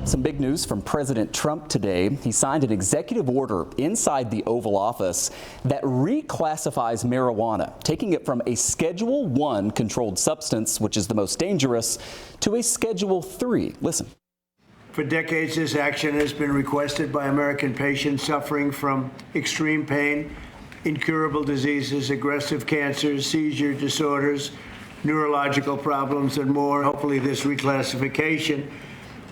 Some big news from President Trump today. He signed an executive order inside the Oval Office that reclassifies marijuana, taking it from a Schedule I controlled substance, which is the most dangerous, to a Schedule III. Listen. For decades, this action has been requested by American patients suffering from extreme pain, incurable diseases, aggressive cancers, seizure disorders, neurological problems, and more. Hopefully this reclassification,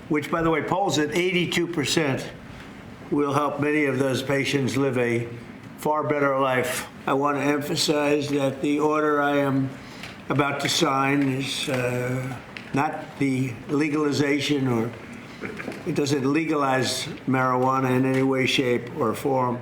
which, by the way, polls at 82%, will help many of those patients live a far better life. I want to emphasize that the order I am about to sign is not the legalization, or it doesn't legalize marijuana in any way, shape, or form.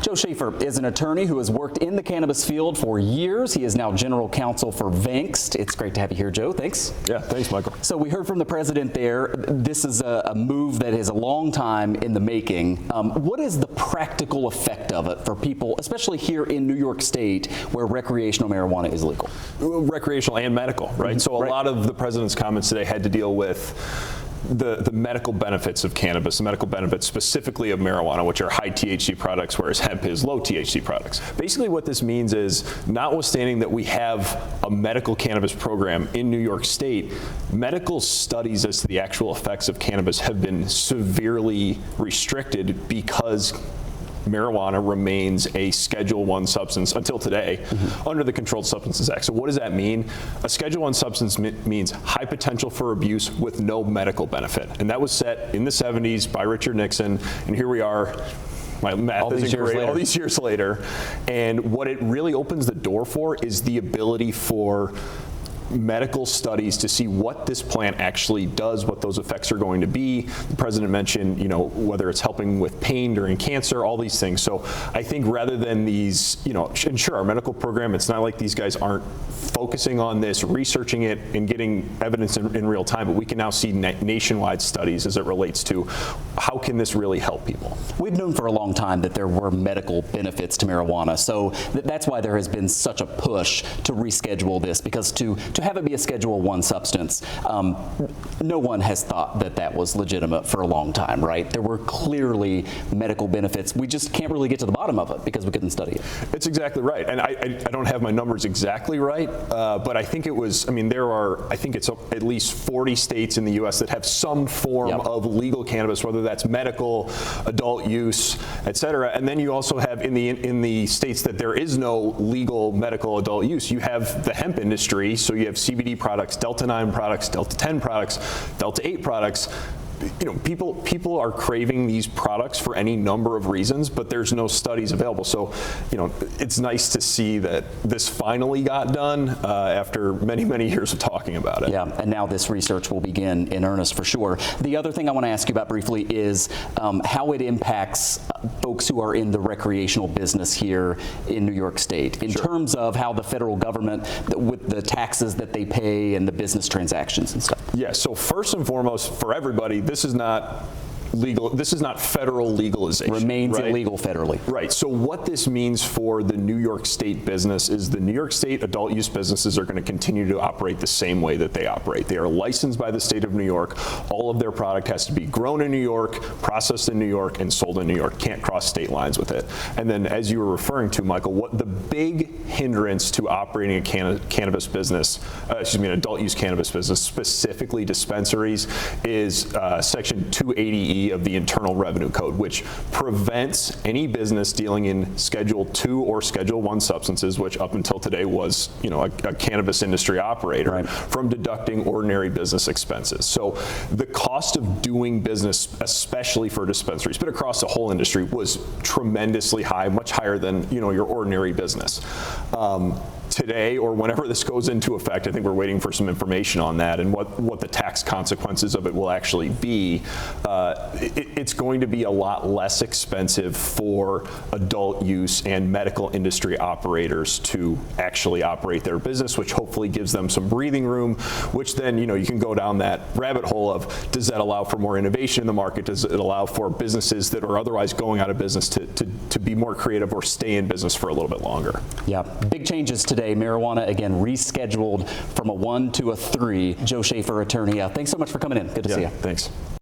Joe Schafer is an attorney who has worked in the cannabis field for years. He is now general counsel for Vankst. It's great to have you here, Joe. Thanks. Yeah, thanks, Michael. So we heard from the president there. This is a move that is a long time in the making. What is the practical effect of it for people, especially here in New York State, where recreational marijuana is legal? Recreational and medical, right? Mm-hmm. So a lot of the president's comments today had to deal with the medical benefits of cannabis, the medical benefits specifically of marijuana, which are high THC products, whereas hemp is low THC products. Basically what this means is, notwithstanding that we have a medical cannabis program in New York State, medical studies as to the actual effects of cannabis have been severely restricted because marijuana remains a Schedule I substance until today under the Controlled Substances Act. So what does that mean? A Schedule I substance means high potential for abuse with no medical benefit. And that was set in the 70s by Richard Nixon. And here we are. My math isn't great. All these years later. And what it really opens the door for is the ability for medical studies to see what this plant actually does, what those effects are going to be. The president mentioned, whether it's helping with pain during cancer, all these things. So I think rather than these, and sure, our medical program, it's not like these guys aren't focusing on this, researching it, and getting evidence in real time, but we can now see nationwide studies as it relates to how can this really help people. We've known for a long time that there were medical benefits to marijuana, so that's why there has been such a push to reschedule this, because to have it be a Schedule I substance, no one has thought that that was legitimate for a long time, right? There were clearly medical benefits. We just can't really get to the bottom of it because we couldn't study it. It's exactly right. And I don't have my numbers exactly right, but I think it was, I think it's at least 40 states in the U.S. that have some form of legal cannabis, whether that's medical, adult use, et cetera. And then you also have in the states that there is no legal medical adult use, you have the hemp industry. So you have CBD products, Delta 9 products, Delta 10 products, Delta 8 products. People are craving these products for any number of reasons, but there's no studies available. So, it's nice to see that this finally got done after many, many years of talking about it. Yeah, and now this research will begin in earnest for sure. The other thing I want to ask you about briefly is how it impacts folks who are in the recreational business here in New York State, in terms of how the federal government, with the taxes that they pay and the business transactions and stuff. Yeah, so first and foremost, for everybody, this is not legal. This is not federal legalization. Remains illegal federally. Right. So what this means for the New York State business is the New York State adult use businesses are going to continue to operate the same way that they operate. They are licensed by the state of New York. All of their product has to be grown in New York, processed in New York, and sold in New York. Can't cross state lines with it. And then, as you were referring to, Michael, what the big hindrance to operating a cannabis business, an adult use cannabis business, specifically dispensaries, is Section 280E of the Internal Revenue Code, which prevents any business dealing in Schedule II or Schedule I substances, which up until today was, a cannabis industry operator, from deducting ordinary business expenses. So the cost of doing business, especially for dispensaries, but across the whole industry, was tremendously high, much higher than, your ordinary business. Today, or whenever this goes into effect, I think we're waiting for some information on that and what the tax consequences of it will actually be. It's going to be a lot less expensive for adult use and medical industry operators to actually operate their business, which hopefully gives them some breathing room, which then, you can go down that rabbit hole of, does that allow for more innovation in the market? Does it allow for businesses that are otherwise going out of business to be more creative or stay in business for a little bit longer? Yeah, big changes today. Marijuana, again, rescheduled from a 1 to a 3. Joe Schafer, attorney. Thanks so much for coming in. Good to see you. Thanks.